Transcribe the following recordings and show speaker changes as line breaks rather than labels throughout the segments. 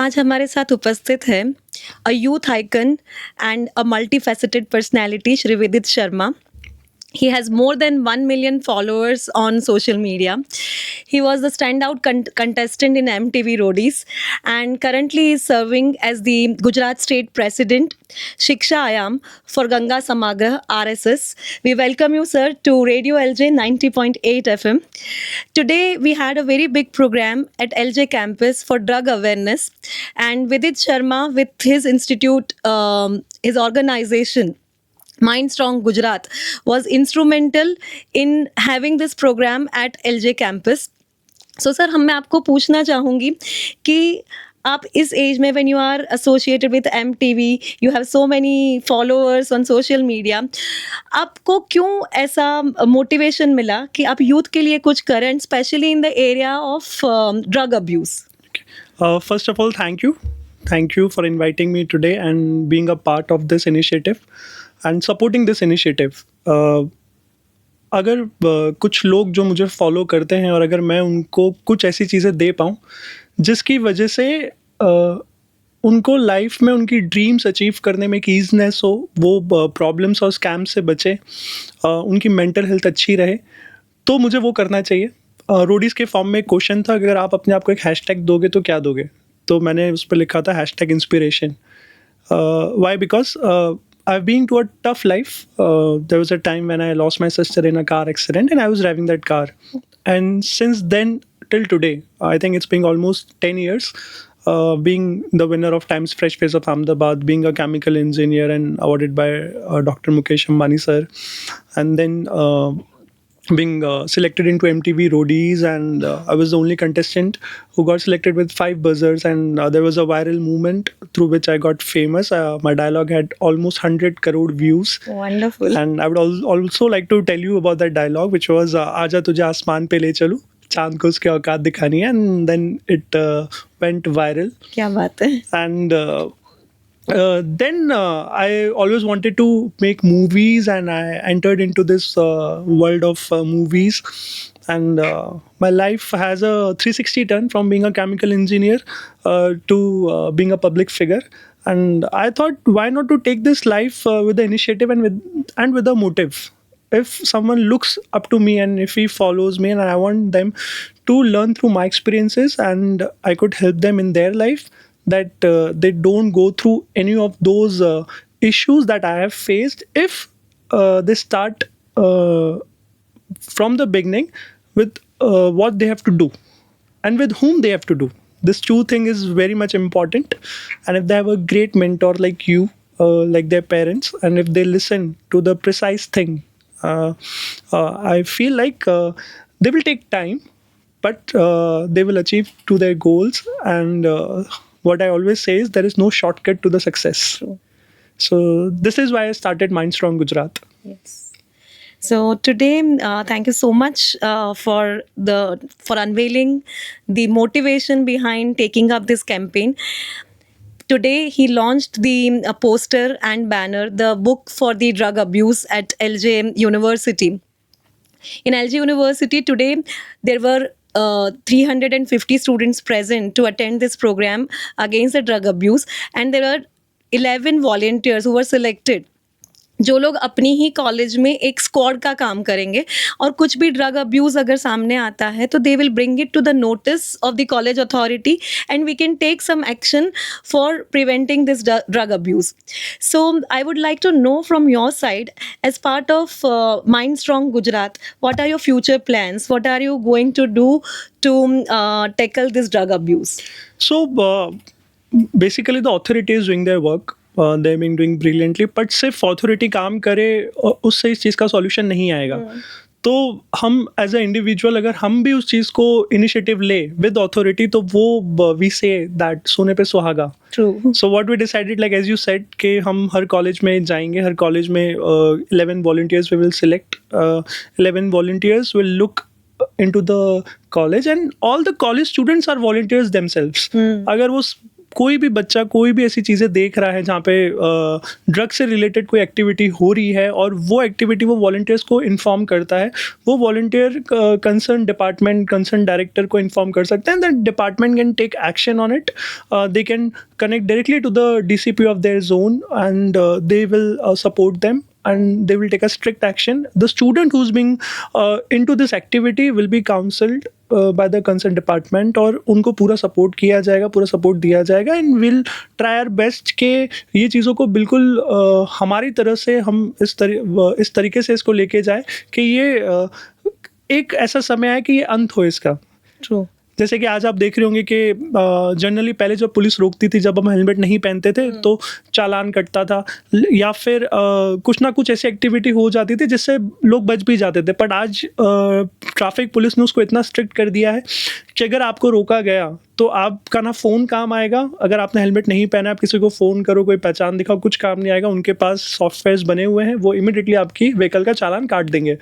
आज हमारे साथ उपस्थित है अ youth icon and a multi-faceted personality Shri विदित Sharma. He has more than 1 million followers on social media. He was the standout contestant in MTV Roadies and currently is serving as the Gujarat State President, Shiksha Ayam for Ganga Samagra RSS. We welcome you, sir, to Radio LJ 90.8 FM. Today, we had a very big program at LJ campus for drug awareness, and Vidit Sharma, with his institute, his organization, Mind Strong Gujarat, was instrumental in having this program at LJ campus. So sir, मैं आपको पूछना चाहूँगी कि आप इस as में when you are associated with MTV, you have so many followers on social media, आपको क्यों ऐसा मोटिवेशन मिला कि आप यूथ के लिए कुछ करें, specially in the area of drug abuse?
First of all, thank you. Thank you for inviting me today and being a part of this initiative and supporting this initiative. अगर कुछ लोग जो मुझे फॉलो करते हैं और अगर मैं उनको कुछ ऐसी चीज़ें दे पाऊँ जिसकी वजह से उनको लाइफ में उनकी ड्रीम्स अचीव करने में एक ईजनेस हो, वो प्रॉब्लम्स और स्कैम से बचे, उनकी मेंटल हेल्थ अच्छी रहे, तो मुझे वो करना चाहिए. रोडीज़ के फॉर्म में एक क्वेश्चन था, अगर आप अपने आप को एक हैशटैग दोगे तो क्या दोगे? तो मैंने उस पर लिखा था hashtag inspiration. Why? Because I've been to a tough life. There was a time when I lost my sister in a car accident and I was driving that car. And since then till today, I think it's been almost 10 years, being the winner of Times Fresh Face of Ahmedabad, being a chemical engineer and awarded by Dr. Mukesh Ambani sir, and then being selected into MTV Roadies, and I was the only contestant who got selected with 5 buzzers, and there was a viral movement through which I got famous. My dialogue had almost 100 crore views.
Wonderful.
And I would also like to tell you about that dialogue, which was आजा तुझे आसमान पे ले चलूं, चांद को उसकी औकात दिखानी है, and then it went viral.
क्या बात है.
And then I always wanted to make movies, and I entered into this world of movies. And my life has a 360 turn from being a chemical engineer to being a public figure. And I thought, why not to take this life with the initiative and with a motive? If someone looks up to me and if he follows me, and I want them to learn through my experiences, and I could help them in their life, that they don't go through any of those issues that I have faced, if they start from the beginning with what they have to do and with whom they have to do. This two thing is very much important. And if they have a great mentor like you, like their parents, and if they listen to the precise thing, I feel like they will take time, but they will achieve to their goals. And what I always say is there is no shortcut to the success.
True.
So this is why I started Mind Strong Gujarat.
Yes. So today, thank you so much for unveiling the motivation behind taking up this campaign. Today, he launched the poster and banner, the book for the drug abuse at LJ University. In LJ University today, there were 350 students present to attend this program against the drug abuse, and there were 11 volunteers who were selected, जो लोग अपनी ही college में एक squad का काम करेंगे, और कुछ भी ड्रग अब्यूज़ अगर सामने आता है तो they will bring it to the notice of the college authority and we can take some action for preventing this drug abuse. So I would like to know from your side, as part of Mind Strong Gujarat, what are your future plans, what are you going to do to tackle this drug abuse?
So basically the authority is doing their work. They've been doing brilliantly, but सिर्फ authority काम करे उससे इस चीज़ का solution नहीं आएगा. तो हम एज अ इंडिविजुअल अगर हम भी उस चीज़ को इनिशिएटिव ले विद अथॉरिटी, तो वो वी से दैट सोने पे सुहागा.
True.
So what we decided, like as you said, कि हम हर कॉलेज में जाएंगे, हर कॉलेज में 11 volunteers we will select. 11 volunteers will look into the college, and all the college students are volunteers themselves. अगर वो कोई भी बच्चा कोई भी ऐसी चीज़ें देख रहा है जहाँ पे ड्रग से रिलेटेड कोई एक्टिविटी हो रही है और वो एक्टिविटी वो वॉलंटियर्स को इन्फॉर्म करता है, वो volunteer concern department concern director को इन्फॉर्म कर सकते हैं, that department can take action on it. They can connect directly to the DCP of their zone, and they will support them, and they will take a strict action. The student who's being into this activity will be counseled by the concerned department, और उनको पूरा support किया जाएगा, पूरा support दिया जाएगा, and will try our best के ये चीज़ों को बिल्कुल हमारी तरह से हम इस तरीके से इसको लेके जाएं कि ये एक ऐसा समय है कि ये अंत हो इसका.
True.
जैसे कि आज आप देख रहे होंगे कि जनरली पहले जब पुलिस रोकती थी, जब हम हेलमेट नहीं पहनते थे तो चालान कटता था, या फिर कुछ ना कुछ ऐसी एक्टिविटी हो जाती थी जिससे लोग बच भी जाते थे. बट आज ट्रैफिक पुलिस ने उसको इतना स्ट्रिक्ट कर दिया है कि अगर आपको रोका गया तो आपका ना फ़ोन काम आएगा, अगर आपने हेलमेट नहीं पहना, आप किसी को फ़ोन करो, कोई पहचान दिखाओ, कुछ काम नहीं आएगा. उनके पास सॉफ्टवेयर्स बने हुए हैं, वो इमीडिएटली आपकी व्हीकल का चालान काट देंगे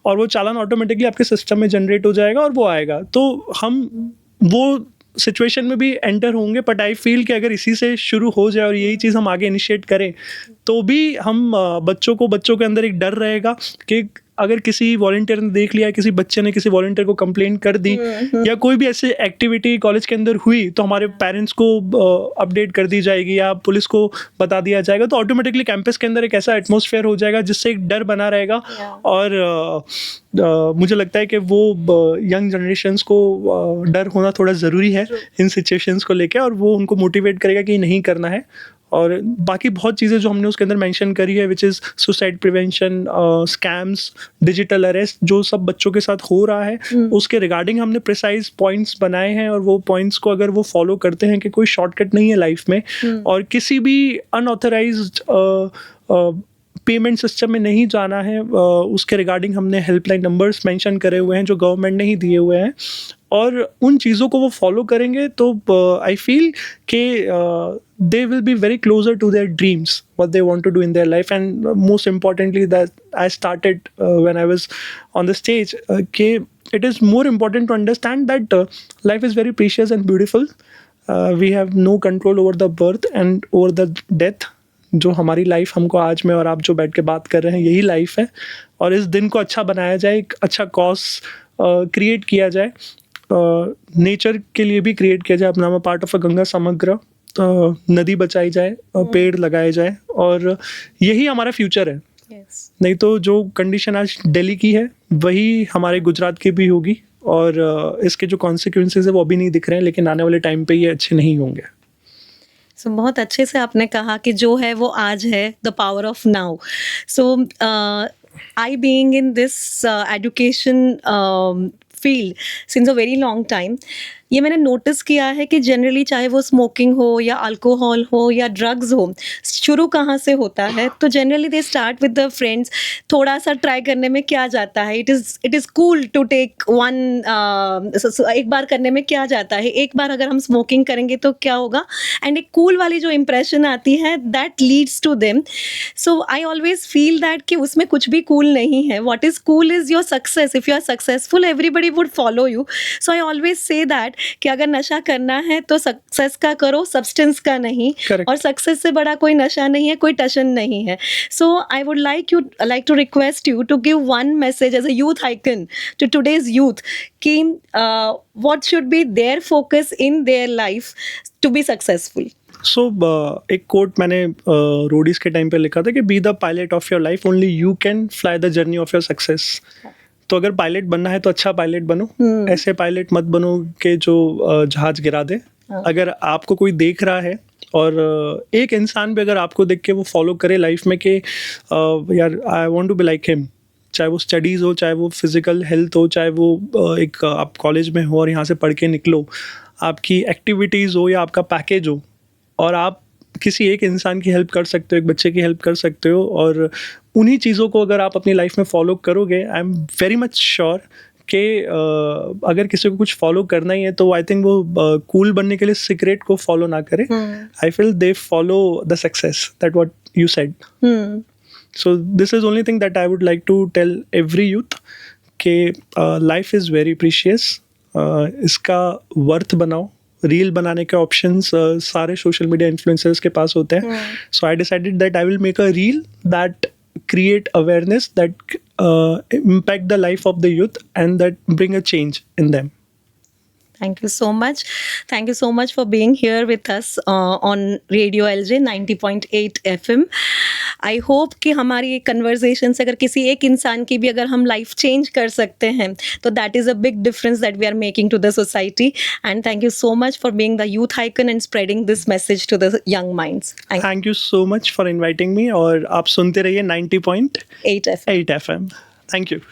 और वो चालान ऑटोमेटिकली आपके सिस्टम में जनरेट हो जाएगा और वो आएगा. तो हम वो सिचुएशन में भी एंटर होंगे, बट आई फील कि अगर इसी से शुरू हो जाए और यही चीज़ हम आगे इनिशिएट करें तो भी हम बच्चों के अंदर एक डर रहेगा कि अगर किसी वॉलंटियर ने देख लिया, किसी बच्चे ने किसी वॉलंटियर को कंप्लेंट कर दी, या कोई भी ऐसी एक्टिविटी कॉलेज के अंदर हुई तो हमारे पेरेंट्स को अपडेट कर दी जाएगी या पुलिस को बता दिया जाएगा. तो ऑटोमेटिकली कैंपस के अंदर एक ऐसा एटमॉस्फेयर हो जाएगा जिससे एक डर बना रहेगा. और मुझे लगता है कि वो यंग जनरेशन्स को डर होना थोड़ा ज़रूरी है इन सिचुएशंस को लेके, और वो उनको मोटिवेट करेगा कि नहीं करना है. और बाकी बहुत चीज़ें जो हमने उसके अंदर मेंशन करी है, which is suicide prevention, scams, digital arrest, जो सब बच्चों के साथ हो रहा है, उसके रिगार्डिंग हमने प्रिसाइज पॉइंट्स बनाए हैं. और वो पॉइंट्स को अगर वो फॉलो करते हैं कि कोई शॉर्टकट नहीं है लाइफ में, और किसी भी अनऑथराइज्ड पेमेंट सिस्टम में नहीं जाना है, उसके रिगार्डिंग हमने हेल्पलाइन नंबर्स मेंशन करे हुए हैं जो गवर्नमेंट ने ही दिए हुए हैं. और उन चीज़ों को वो फॉलो करेंगे तो आई फील कि they will be very closer to their dreams, what they want to do in their life. And most importantly, that I started when I was on the stage, it is more important to understand that life is very precious and beautiful. We have no control over the birth and over the death. जो हमारी life, हमको आज में और आप जो बैठ के बात कर रहे हैं, यही लाइफ है. और इस दिन को अच्छा बनाया जाए, एक अच्छा कॉज क्रिएट किया जाए, नेचर के लिए भी क्रिएट किया जाए. अपना में पार्ट ऑफ अ गंगा समग्र, नदी बचाई जाए, पेड़ लगाए जाए, और यही हमारा फ्यूचर है. नहीं तो जो कंडीशन आज दिल्ली की है वही हमारे गुजरात की भी होगी, और इसके जो कॉन्सिक्वेंसेस है वो अभी नहीं दिख रहे हैं, लेकिन आने वाले टाइम पे ये अच्छे नहीं होंगे.
सो बहुत अच्छे से आपने कहा कि जो है वो आज है, the power of now. So I being in this education field since a very long time, ये मैंने नोटिस किया है कि जनरली चाहे वो स्मोकिंग हो या अल्कोहल हो या ड्रग्स हो, शुरू कहाँ से होता है? तो generally they start with the friends. थोड़ा सा ट्राई करने में क्या जाता है? It is cool to take one, एक बार करने में क्या जाता है? एक बार अगर हम स्मोकिंग करेंगे तो क्या होगा? एंड एक कूल वाली जो इम्प्रेशन आती है, that leads to them. So I always feel that कि उसमें कुछ भी कूल नहीं है. What is cool is your success. If you are successful, everybody would follow you. So I always say that कि अगर नशा करना है तो सक्सेस का करो, सब्सटेंस का नहीं.
Correct.
और सक्सेस से बड़ा कोई नशा नहीं है, कोई टशन नहीं है. So I would like to request you to give one message as a youth icon to today's youth कि what should be their focus in their life to be successful.
So एक कोट मैंने Roadies के time पे लिखा था कि be the pilot of your life, only you can fly the journey of your success. तो अगर पायलट बनना है तो अच्छा पायलट बनो, ऐसे पायलट मत बनो कि जो जहाज गिरा दे. अगर आपको कोई देख रहा है और एक इंसान भी अगर आपको देख के वो फॉलो करे लाइफ में कि यार I want to be like him, चाहे वो स्टडीज़ हो, चाहे वो फिजिकल हेल्थ हो, चाहे वो एक आप कॉलेज में हो और यहाँ से पढ़ के निकलो, आपकी एक्टिविटीज़ हो या आपका पैकेज हो, और आप किसी एक इंसान की हेल्प कर सकते हो, एक बच्चे की हेल्प कर सकते हो, और उन्हीं चीज़ों को अगर आप अपनी लाइफ में फॉलो करोगे, I am very much sure कि अगर किसी को कुछ फॉलो करना ही है तो आई थिंक वो कूल बनने के लिए सिगरेट को फॉलो ना करे. I feel they follow the success, that what you said. So this is only thing that I would like to tell every youth कि लाइफ इज़ वेरी प्रीशियस. इसका worth बनाओ, reel बनाने के options सारे social media influencers के पास होते हैं. So I decided that I will make a reel that create awareness, that impact the life of the youth and that bring a change in them.
Thank you so much. Thank you so much for being here with us on Radio LJ 90.8 FM. I hope कि हमारी एक conversation से अगर किसी एक इंसान की भी अगर हम लाइफ चेंज कर सकते हैं तो that is a big difference that we are making to the society. And thank you so much for being the youth icon and spreading this message to the young minds.
Thank you so much for inviting me. और आप सुनते रहिए 90.8
8 FM.
FM. Thank you.